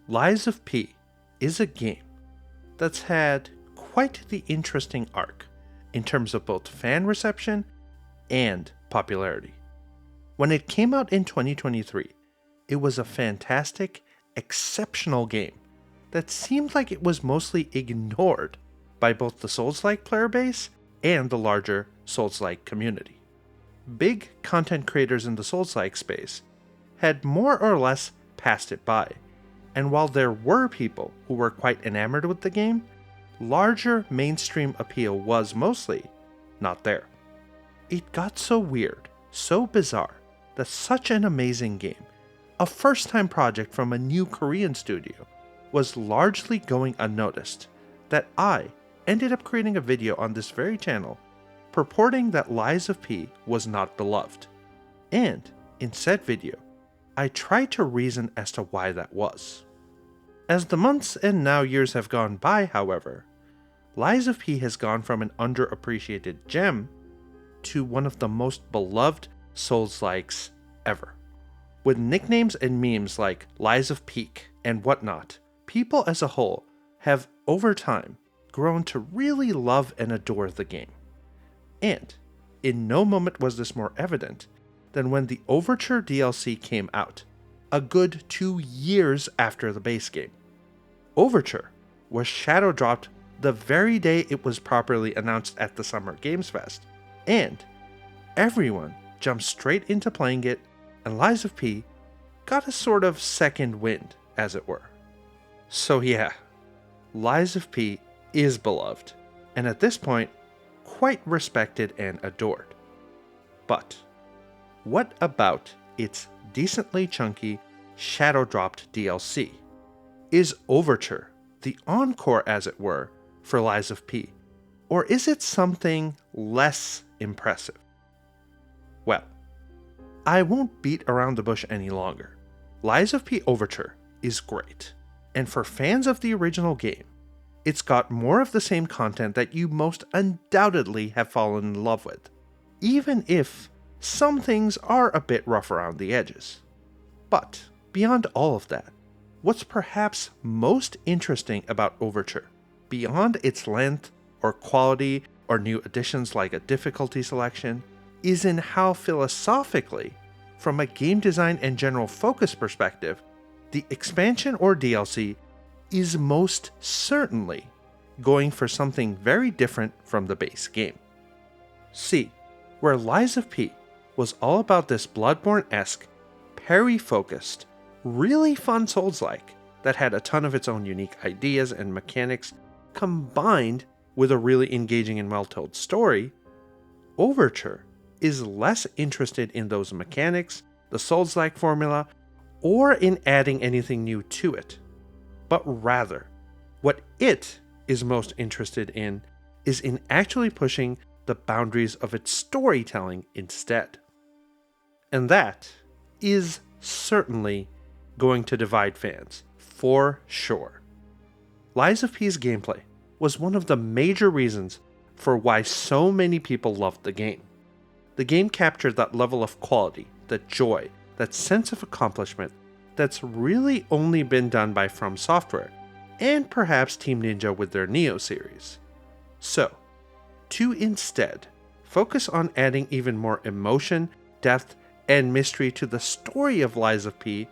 Lies of P is a game that's had quite the interesting arc in terms of both fan reception and popularity. When it came out in 2023, it was a fantastic, exceptional game that seemed like it was mostly ignored by both the Souls-like player base and the larger Souls-like community. Big content creators in the Souls-like space had more or less passed it by, and while there were people who were quite enamored with the game, larger mainstream appeal was mostly not there. It got so weird, so bizarre, that such an amazing game, a first-time project from a new Korean studio, was largely going unnoticed, that I ended up creating a video on this very channel purporting that Lies of P was not beloved. And in said video, I tried to reason as to why that was. As the months and now years have gone by, however, Lies of P has gone from an underappreciated gem to one of the most beloved Souls-likes ever. With nicknames and memes like Lies of Peak and whatnot, people as a whole have, over time, grown to really love and adore the game. And in no moment was this more evident than when the Overture DLC came out, a good 2 years after the base game. Overture was shadow dropped the very day it was properly announced at the Summer Games Fest, and everyone jumped straight into playing it, and Lies of P got a sort of second wind, as it were. So yeah, Lies of P is beloved, and at this point, quite respected and adored. But what about its decently chunky, shadow-dropped DLC? Is Overture the encore, as it were, for Lies of P, or is it something less impressive? Well, I won't beat around the bush any longer. Lies of P Overture is great, and for fans of the original game, it's got more of the same content that you most undoubtedly have fallen in love with, even if some things are a bit rough around the edges. But beyond all of that, what's perhaps most interesting about Overture, beyond its length or quality or new additions like a difficulty selection, is in how philosophically, from a game design and general focus perspective, the expansion or DLC is most certainly going for something very different from the base game. See, where Lies of P was all about this Bloodborne-esque, parry-focused, really fun Souls-like that had a ton of its own unique ideas and mechanics combined with a really engaging and well-told story, Overture is less interested in those mechanics, the Souls-like formula, or in adding anything new to it. But rather, what it is most interested in is in actually pushing the boundaries of its storytelling instead. And that is certainly going to divide fans, for sure. Lies of P's gameplay was one of the major reasons for why so many people loved the game. The game captured that level of quality, that joy, that sense of accomplishment that's really only been done by From Software, and perhaps Team Ninja with their Neo series. So, to instead focus on adding even more emotion, depth, and mystery to the story of Lies of P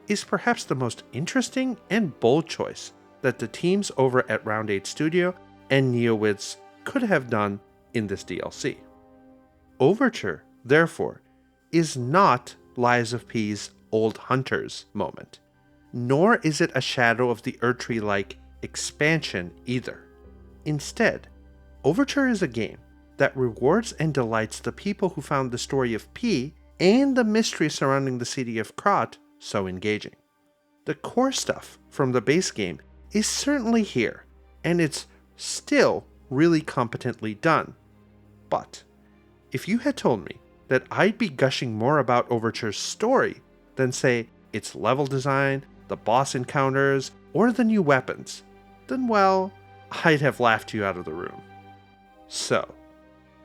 is perhaps the most interesting and bold choice that the teams over at Round 8 Studio and NeoWiz could have done in this DLC. Overture, therefore, is not Lies of P's Old Hunters moment, nor is it a Shadow of the Erdtree-like expansion either. Instead, Overture is a game that rewards and delights the people who found the story of P and the mystery surrounding the city of Krat so engaging. The core stuff from the base game is certainly here, and it's still really competently done. But if you had told me that I'd be gushing more about Overture's story than, say, its level design, the boss encounters, or the new weapons, then well, I'd have laughed you out of the room. So,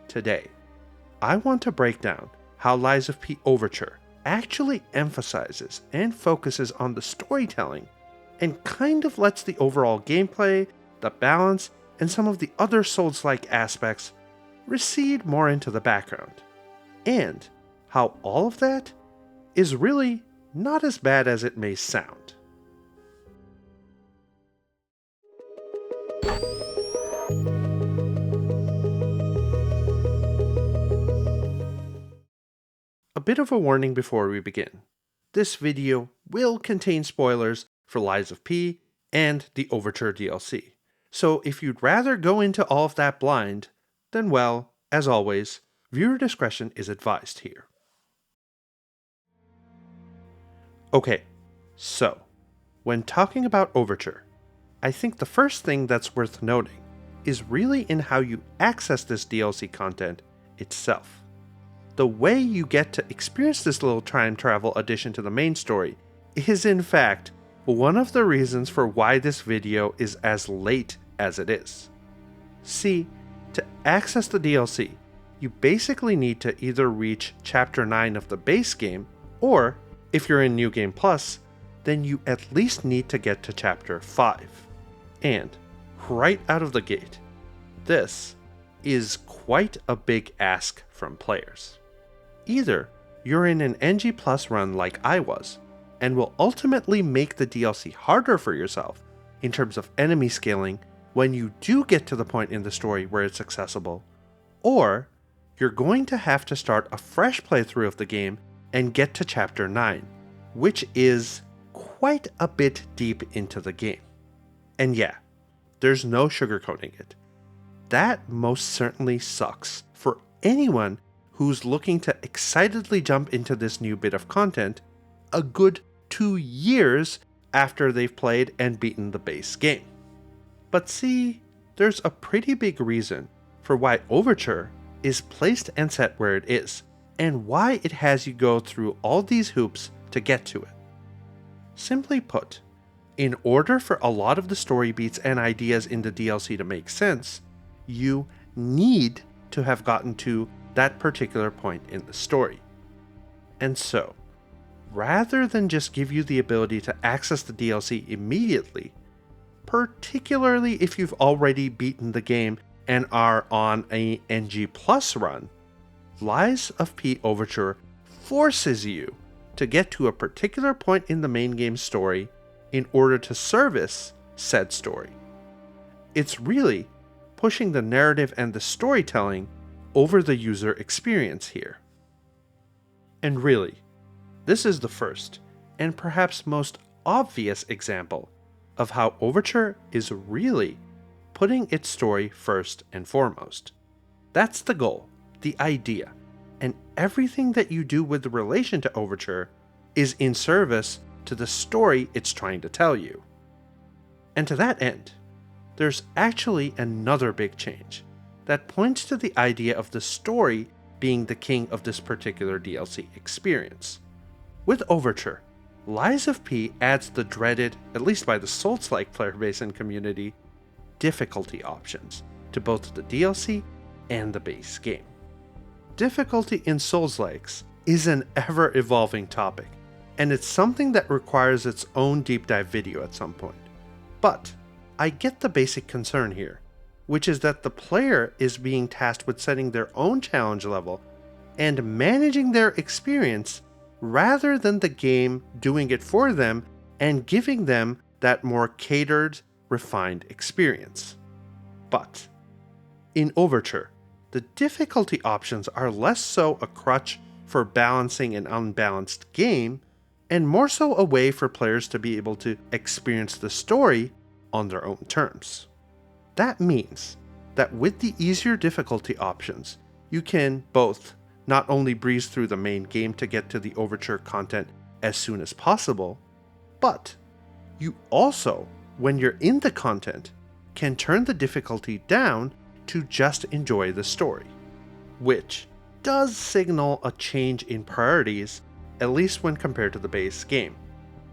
today, I want to break down how Lies of P Overture actually emphasizes and focuses on the storytelling and kind of lets the overall gameplay, the balance, and some of the other Souls-like aspects recede more into the background. And how all of that is really not as bad as it may sound. A bit of a warning before we begin. This video will contain spoilers for Lies of P and the Overture DLC. So if you'd rather go into all of that blind, then well, as always, viewer discretion is advised here. Okay, so when talking about Overture, I think the first thing that's worth noting is really in how you access this DLC content itself. The way you get to experience this little time travel addition to the main story is in fact one of the reasons for why this video is as late as it is. See, to access the DLC, you basically need to either reach Chapter 9 of the base game, or if you're in New Game Plus, then you at least need to get to Chapter 5. And, right out of the gate, this is quite a big ask from players. Either you're in an NG Plus run like I was, and will ultimately make the DLC harder for yourself in terms of enemy scaling when you do get to the point in the story where it's accessible, or you're going to have to start a fresh playthrough of the game and get to Chapter 9, which is quite a bit deep into the game. And yeah, there's no sugarcoating it. That most certainly sucks for anyone who's looking to excitedly jump into this new bit of content a good 2 years after they've played and beaten the base game. But see, there's a pretty big reason for why Overture is placed and set where it is, and why it has you go through all these hoops to get to it. Simply put, in order for a lot of the story beats and ideas in the DLC to make sense, you need to have gotten to that particular point in the story. And so, rather than just give you the ability to access the DLC immediately, particularly if you've already beaten the game and are on a NG Plus run, Lies of P Overture forces you to get to a particular point in the main game story in order to service said story. It's really pushing the narrative and the storytelling over the user experience here. And really, this is the first, and perhaps most obvious example of how Overture is really putting its story first and foremost. That's the goal, the idea, and everything that you do with the relation to Overture is in service to the story it's trying to tell you. And to that end, there's actually another big change that points to the idea of the story being the king of this particular DLC experience. With Overture, Lies of P adds the dreaded, at least by the Souls-like player base and community, difficulty options to both the DLC and the base game. Difficulty in Souls-likes is an ever-evolving topic, and it's something that requires its own deep dive video at some point. But I get the basic concern here, which is that the player is being tasked with setting their own challenge level and managing their experience rather than the game doing it for them and giving them that more catered, refined experience. But in Overture, the difficulty options are less so a crutch for balancing an unbalanced game, and more so a way for players to be able to experience the story on their own terms. That means that with the easier difficulty options, you can both not only breeze through the main game to get to the Overture content as soon as possible, but you also, when you're in the content, can turn the difficulty down to just enjoy the story, which does signal a change in priorities, at least when compared to the base game.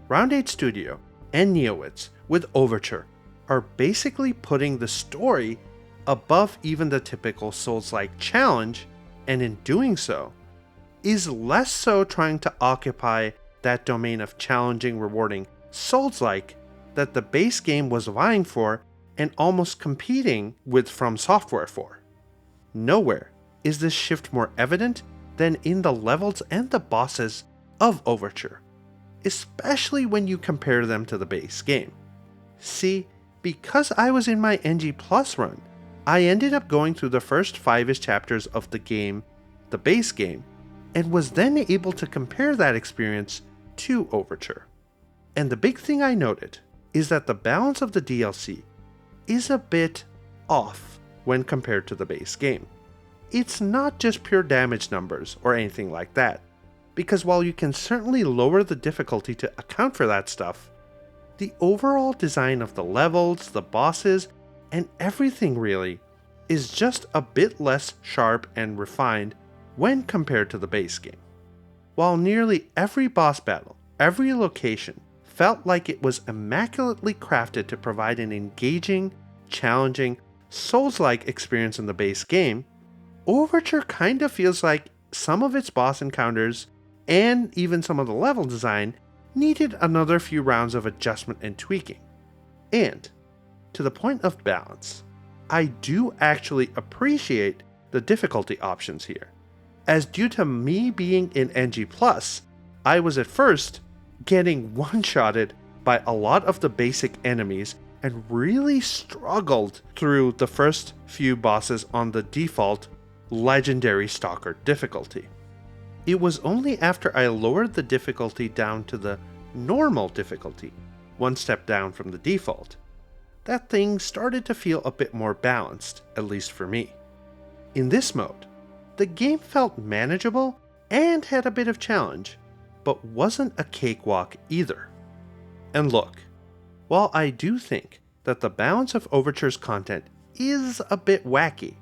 Round 8 Studio and Neowitz with Overture are basically putting the story above even the typical Souls-like challenge, and in doing so, is less so trying to occupy that domain of challenging, rewarding Souls-like, that the base game was vying for and almost competing with From Software for. Nowhere is this shift more evident than in the levels and the bosses of Overture, especially when you compare them to the base game. See, because I was in my NG Plus run, I ended up going through the first 5-ish chapters of the game, the base game, and was then able to compare that experience to Overture. And the big thing I noted is that the balance of the DLC is a bit off when compared to the base game. It's not just pure damage numbers or anything like that, because while you can certainly lower the difficulty to account for that stuff, the overall design of the levels, the bosses, and everything really is just a bit less sharp and refined when compared to the base game. While nearly every boss battle, every location, felt like it was immaculately crafted to provide an engaging, challenging, Souls-like experience in the base game, Overture kind of feels like some of its boss encounters and even some of the level design needed another few rounds of adjustment and tweaking. And, to the point of balance, I do actually appreciate the difficulty options here, as due to me being in NG+, I was at first getting one-shotted by a lot of the basic enemies and really struggled through the first few bosses on the default Legendary Stalker difficulty. It was only after I lowered the difficulty down to the normal difficulty, one step down from the default, that things started to feel a bit more balanced, at least for me. In this mode, the game felt manageable and had a bit of challenge, but wasn't a cakewalk either. And look, while I do think that the balance of Overture's content is a bit wacky,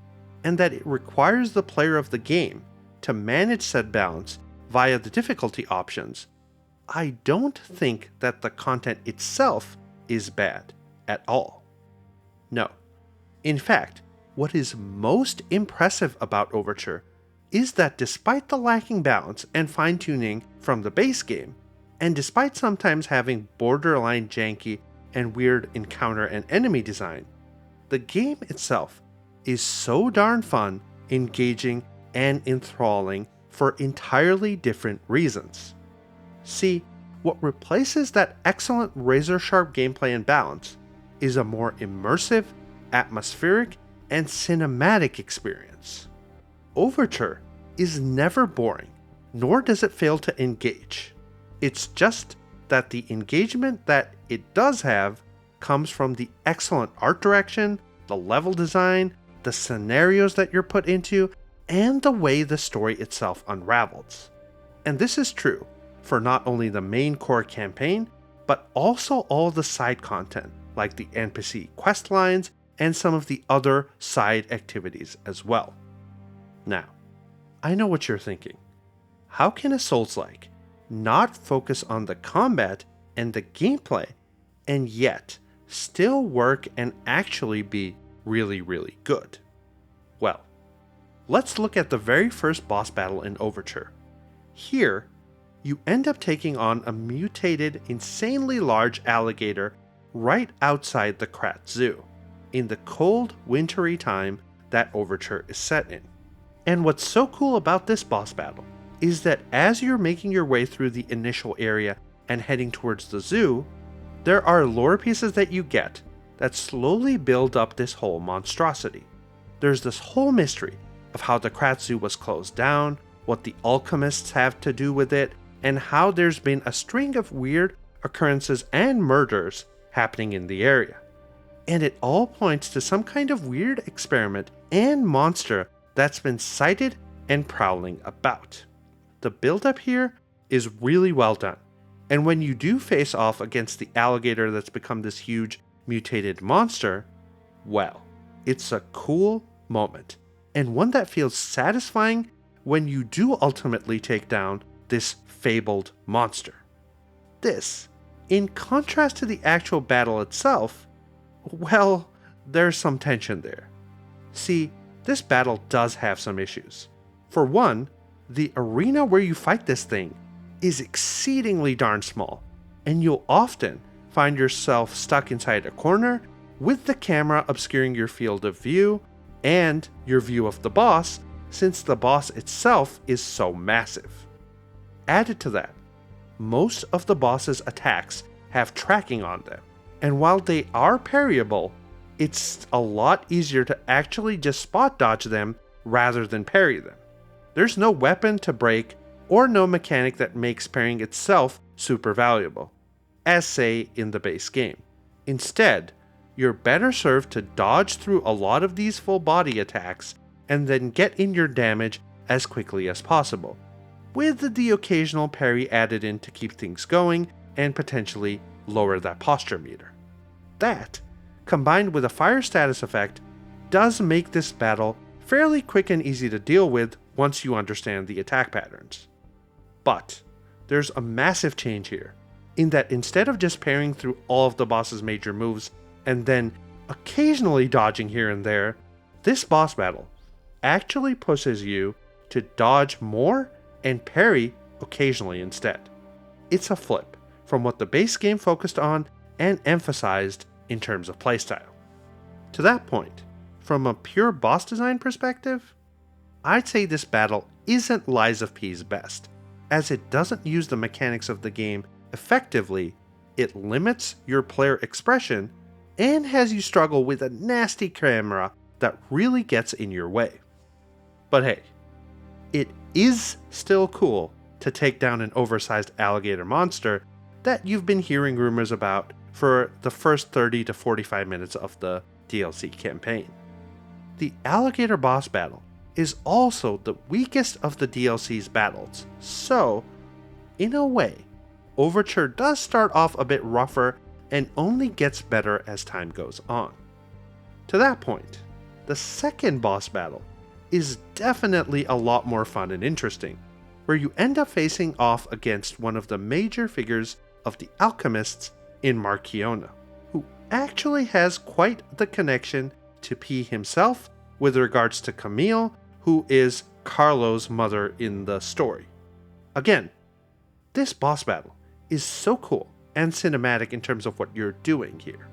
and that it requires the player of the game to manage said balance via the difficulty options, I don't think that the content itself is bad at all. No. In fact, what is most impressive about Overture is that despite the lacking balance and fine-tuning from the base game, and despite sometimes having borderline janky and weird encounter and enemy design, the game itself is so darn fun, engaging, and enthralling for entirely different reasons. See, what replaces that excellent razor-sharp gameplay and balance is a more immersive, atmospheric, and cinematic experience. Overture is never boring, nor does it fail to engage. It's just that the engagement that it does have comes from the excellent art direction, the level design, the scenarios that you're put into, and the way the story itself unravels. And this is true for not only the main core campaign, but also all the side content, like the NPC quest lines and some of the other side activities as well. Now, I know what you're thinking. How can a Souls-like not focus on the combat and the gameplay, and yet still work and actually be really, really good? Well, let's look at the very first boss battle in Overture. Here, you end up taking on a mutated, insanely large alligator right outside the Krat Zoo, in the cold, wintry time that Overture is set in. And what's so cool about this boss battle is that as you're making your way through the initial area and heading towards the zoo, there are lore pieces that you get that slowly build up this whole monstrosity. There's this whole mystery of how the Krat Zoo was closed down, what the alchemists have to do with it, and how there's been a string of weird occurrences and murders happening in the area. And it all points to some kind of weird experiment and monster that's been sighted and prowling about. The build-up here is really well done, and when you do face off against the alligator that's become this huge mutated monster, well, it's a cool moment, and one that feels satisfying when you do ultimately take down this fabled monster. This, in contrast to the actual battle itself, well, there's some tension there. See, this battle does have some issues. For one, the arena where you fight this thing is exceedingly darn small, and you'll often find yourself stuck inside a corner with the camera obscuring your field of view and your view of the boss, since the boss itself is so massive. Added to that, most of the boss's attacks have tracking on them, and while they are parryable, it's a lot easier to actually just spot dodge them rather than parry them. There's no weapon to break or no mechanic that makes parrying itself super valuable, as say in the base game. Instead, you're better served to dodge through a lot of these full body attacks and then get in your damage as quickly as possible, with the occasional parry added in to keep things going and potentially lower that posture meter. That, combined with a fire status effect, does make this battle fairly quick and easy to deal with once you understand the attack patterns. But there's a massive change here, in that instead of just parrying through all of the boss's major moves and then occasionally dodging here and there, this boss battle actually pushes you to dodge more and parry occasionally instead. It's a flip from what the base game focused on and emphasized in terms of playstyle. To that point, from a pure boss design perspective, I'd say this battle isn't Lies of P's best, as it doesn't use the mechanics of the game effectively, it limits your player expression, and has you struggle with a nasty camera that really gets in your way. But hey, it is still cool to take down an oversized alligator monster that you've been hearing rumors about for the first 30 to 45 minutes of the DLC campaign. The alligator boss battle is also the weakest of the DLC's battles, so, in a way, Overture does start off a bit rougher and only gets better as time goes on. To that point, the second boss battle is definitely a lot more fun and interesting, where you end up facing off against one of the major figures of the alchemists in Marchiona, who actually has quite the connection to P himself with regards to Camille, who is Carlo's mother in the story. Again, this boss battle is so cool and cinematic in terms of what you're doing here.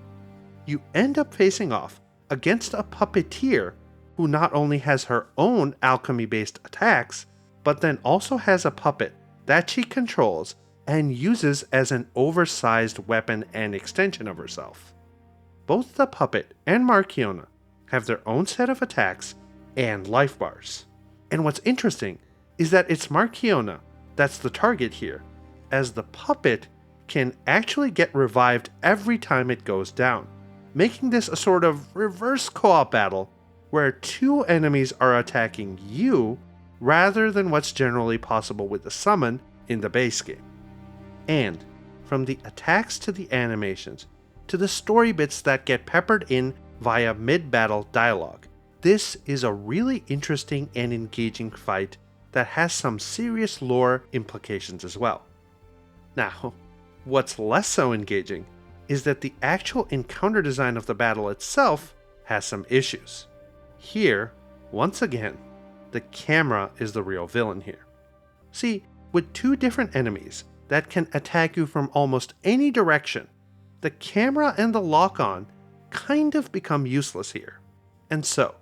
You end up facing off against a puppeteer who not only has her own alchemy-based attacks, but then also has a puppet that she controls and uses as an oversized weapon and extension of herself. Both the puppet and Marchiona have their own set of attacks and life bars. And what's interesting is that it's Marchiona that's the target here, as the puppet can actually get revived every time it goes down, making this a sort of reverse co-op battle where two enemies are attacking you rather than what's generally possible with the summon in the base game. And from the attacks to the animations, to the story bits that get peppered in via mid-battle dialogue, this is a really interesting and engaging fight that has some serious lore implications as well. Now, what's less so engaging is that the actual encounter design of the battle itself has some issues. Here, once again, the camera is the real villain here. See, with two different enemies that can attack you from almost any direction, the camera and the lock-on kind of become useless here. And so,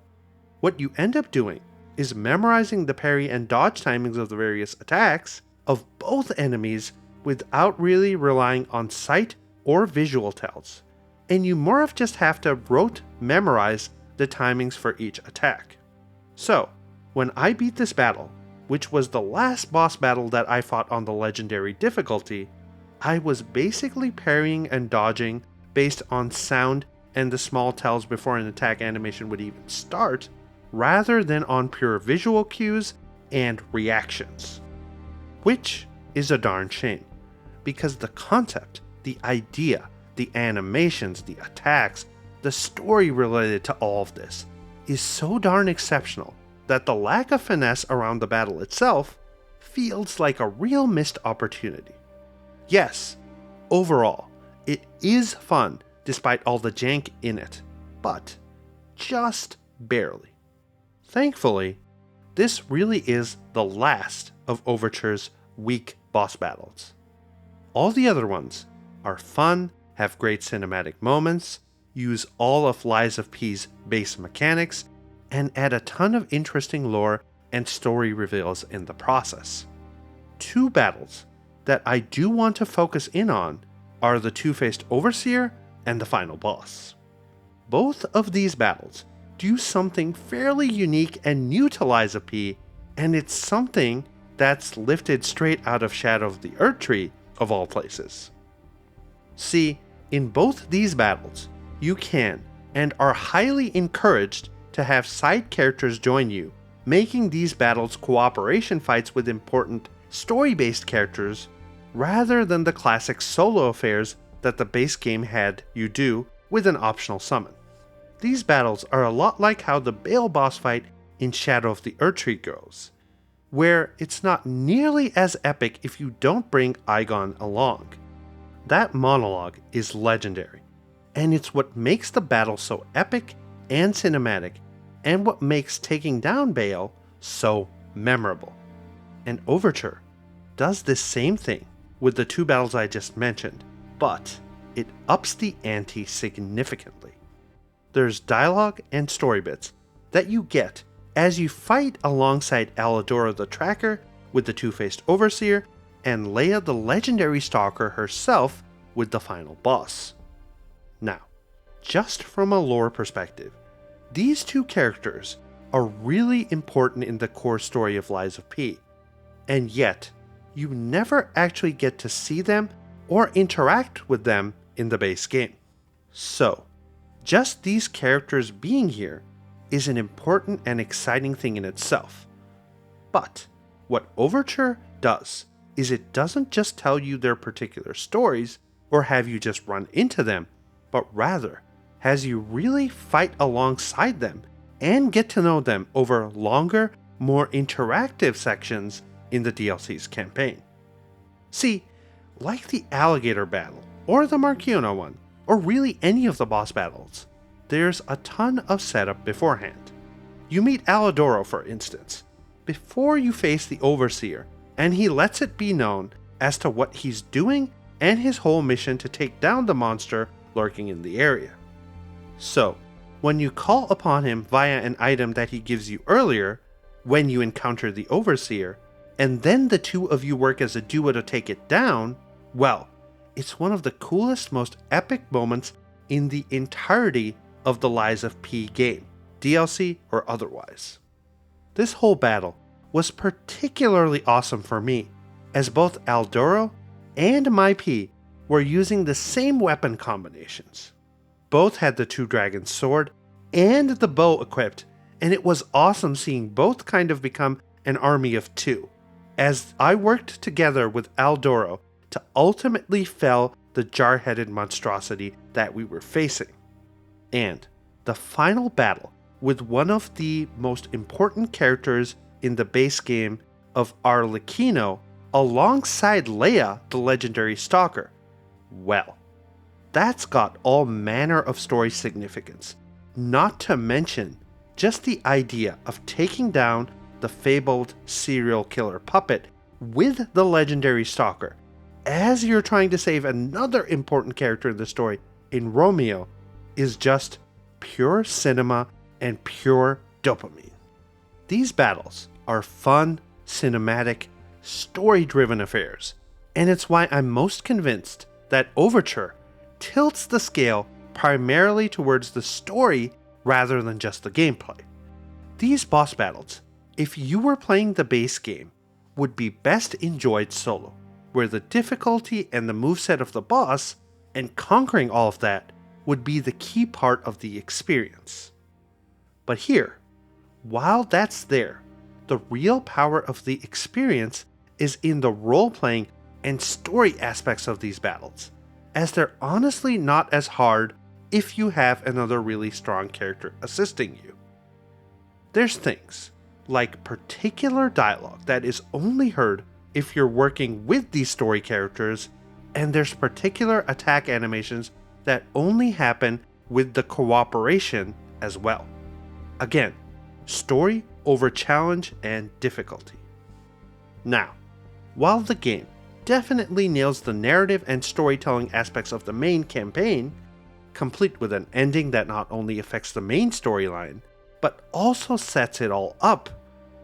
what you end up doing is memorizing the parry and dodge timings of the various attacks of both enemies without really relying on sight or visual tells, and you more of just have to rote memorize the timings for each attack. So, when I beat this battle, which was the last boss battle that I fought on the legendary difficulty, I was basically parrying and dodging based on sound and the small tells before an attack animation would even start, rather than on pure visual cues and reactions. Which is a darn shame, because the concept, the idea, the animations, the attacks, the story related to all of this is so darn exceptional that the lack of finesse around the battle itself feels like a real missed opportunity. Yes, overall, it is fun despite all the jank in it, but just barely. Thankfully, this really is the last of Overture's weak boss battles. All the other ones are fun, have great cinematic moments, use all of Lies of P's base mechanics, and add a ton of interesting lore and story reveals in the process. Two battles that I do want to focus in on are the Two-Faced Overseer and the final boss. Both of these battles do something fairly unique and new to Lies of P, and it's something that's lifted straight out of Shadow of the Erdtree, of all places. See, in both these battles, you can and are highly encouraged to have side characters join you, making these battles cooperation fights with important story-based characters rather than the classic solo affairs that the base game had you do with an optional summon. These battles are a lot like how the Bale boss fight in Shadow of the Erdtree goes, where it's not nearly as epic if you don't bring Aigon along. That monologue is legendary, and it's what makes the battle so epic and cinematic, and what makes taking down Bale so memorable. And Overture does this same thing with the two battles I just mentioned, but it ups the ante significantly. There's dialogue and story bits that you get as you fight alongside Alidora the Tracker with the Two-Faced Overseer and Leia the Legendary Stalker herself with the final boss. Now, just from a lore perspective, these two characters are really important in the core story of Lies of P, and yet you never actually get to see them or interact with them in the base game. So, just these characters being here is an important and exciting thing in itself. But what Overture does is it doesn't just tell you their particular stories or have you just run into them, but rather has you really fight alongside them and get to know them over longer, more interactive sections in the DLC's campaign. See, like the alligator battle, or the Marchiona one, or really any of the boss battles, there's a ton of setup beforehand. You meet Alidoro, for instance, before you face the Overseer, and he lets it be known as to what he's doing and his whole mission to take down the monster lurking in the area. So, when you call upon him via an item that he gives you earlier, when you encounter the Overseer, and then the two of you work as a duo to take it down, well, it's one of the coolest, most epic moments in the entirety of the Lies of P game, DLC or otherwise. This whole battle was particularly awesome for me, as both Aldoro and my P were using the same weapon combinations. Both had the Two-Dragon sword and the bow equipped, and it was awesome seeing both kind of become an army of two, as I worked together with Aldoro to ultimately fell the jar-headed monstrosity that we were facing. And the final battle with one of the most important characters in the base game of Arlecchino alongside Leia, the Legendary Stalker, well, that's got all manner of story significance, not to mention just the idea of taking down the fabled serial killer puppet with the Legendary Stalker as you're trying to save another important character in the story in Romeo is just pure cinema and pure dopamine. These battles are fun, cinematic, story-driven affairs, and it's why I'm most convinced that Overture tilts the scale primarily towards the story rather than just the gameplay. These boss battles, if you were playing the base game, would be best enjoyed solo, where the difficulty and the moveset of the boss, and conquering all of that, would be the key part of the experience. But here, while that's there, the real power of the experience is in the role-playing and story aspects of these battles, as they're honestly not as hard if you have another really strong character assisting you. There's things like particular dialogue that is only heard if you're working with these story characters, and there's particular attack animations that only happen with the cooperation as well. Again, story over challenge and difficulty. Now, while the game definitely nails the narrative and storytelling aspects of the main campaign, complete with an ending that not only affects the main storyline, but also sets it all up,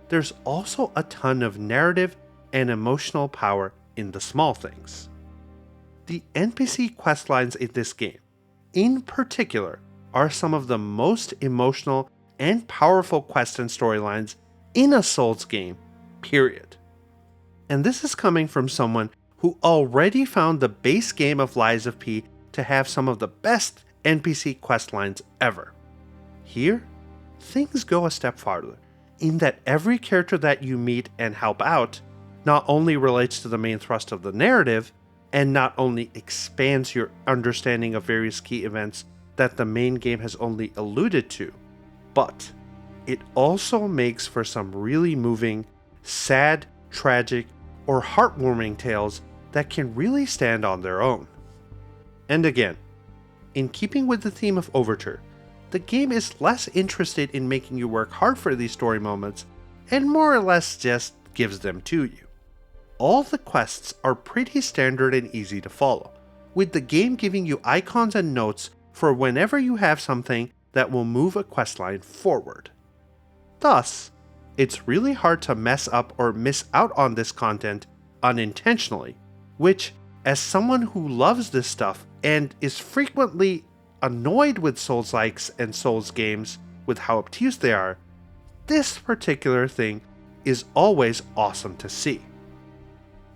there's also a ton of narrative and emotional power in the small things. The NPC questlines in this game, in particular, are some of the most emotional and powerful quests and storylines in a Souls game, period. And this is coming from someone who already found the base game of Lies of P to have some of the best NPC questlines ever. Here, things go a step farther, in that every character that you meet and help out not only relates to the main thrust of the narrative, and not only expands your understanding of various key events that the main game has only alluded to, but it also makes for some really moving, sad, tragic, or heartwarming tales that can really stand on their own. And again, in keeping with the theme of Overture, the game is less interested in making you work hard for these story moments, and more or less just gives them to you. All the quests are pretty standard and easy to follow, with the game giving you icons and notes for whenever you have something that will move a questline forward. Thus, it's really hard to mess up or miss out on this content unintentionally, which, as someone who loves this stuff and is frequently annoyed with Souls-likes and Souls games with how obtuse they are, this particular thing is always awesome to see.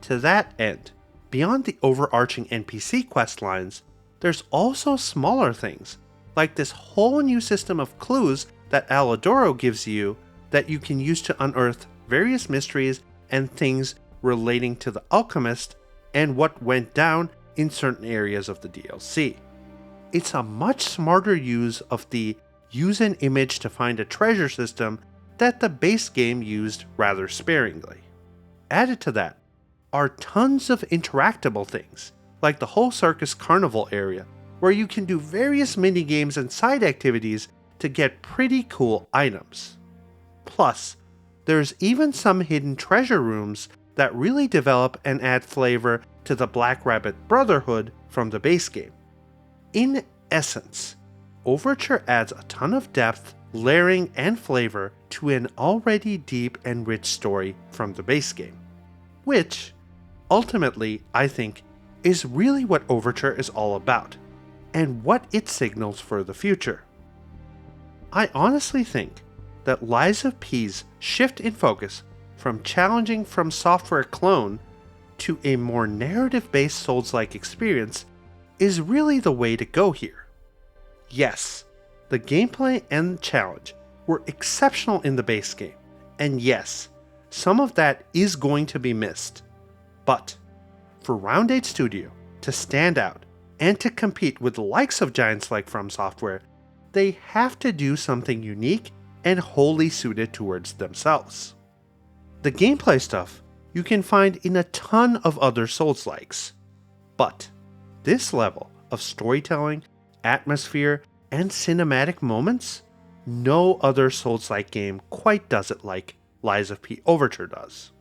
To that end, beyond the overarching NPC questlines, there's also smaller things, like this whole new system of clues that Aladoro gives you that you can use to unearth various mysteries and things relating to the alchemist and what went down in certain areas of the DLC. It's a much smarter use of the use an image to find a treasure system that the base game used rather sparingly. Added to that are tons of interactable things, like the whole circus carnival area, where you can do various minigames and side activities to get pretty cool items. Plus, there's even some hidden treasure rooms that really develop and add flavor to the Black Rabbit Brotherhood from the base game. In essence, Overture adds a ton of depth, layering, and flavor to an already deep and rich story from the base game, which, ultimately, I think, is really what Overture is all about, and what it signals for the future. I honestly think that Lies of P's shift in focus from challenging From Software clone to a more narrative-based Souls-like experience is really the way to go here. Yes, the gameplay and challenge were exceptional in the base game, and yes, some of that is going to be missed. But for Round 8 Studio to stand out and to compete with the likes of giants like From Software, they have to do something unique and wholly suited towards themselves. The gameplay stuff you can find in a ton of other Souls-likes, but this level of storytelling, atmosphere, and cinematic moments, no other Souls-like game quite does it like Lies of P Overture does,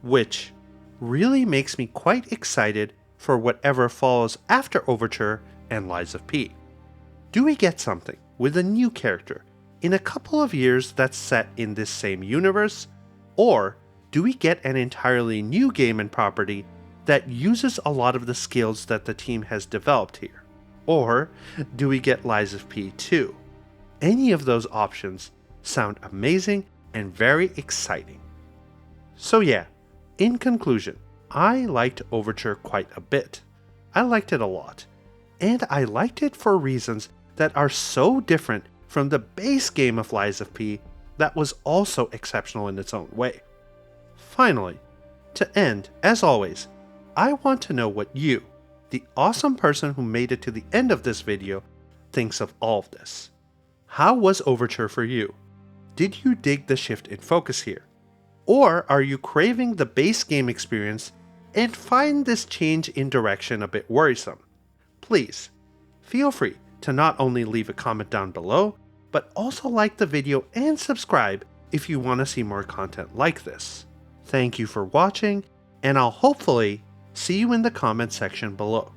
which really makes me quite excited for whatever follows after Overture and Lies of P. Do we get something with a new character in a couple of years that's set in this same universe, or do we get an entirely new game and property that uses a lot of the skills that the team has developed here? Or do we get Lies of P 2? Any of those options sound amazing and very exciting. So yeah, in conclusion, I liked Overture quite a bit. I liked it a lot, and I liked it for reasons that are so different from the base game of Lies of P that was also exceptional in its own way. Finally, to end, as always, I want to know what you, the awesome person who made it to the end of this video, thinks of all of this. How was Overture for you? Did you dig the shift in focus here? Or are you craving the base game experience and find this change in direction a bit worrisome? Please, feel free to not only leave a comment down below, but also like the video and subscribe if you want to see more content like this. Thank you for watching, and I'll hopefully See you in the comments section below.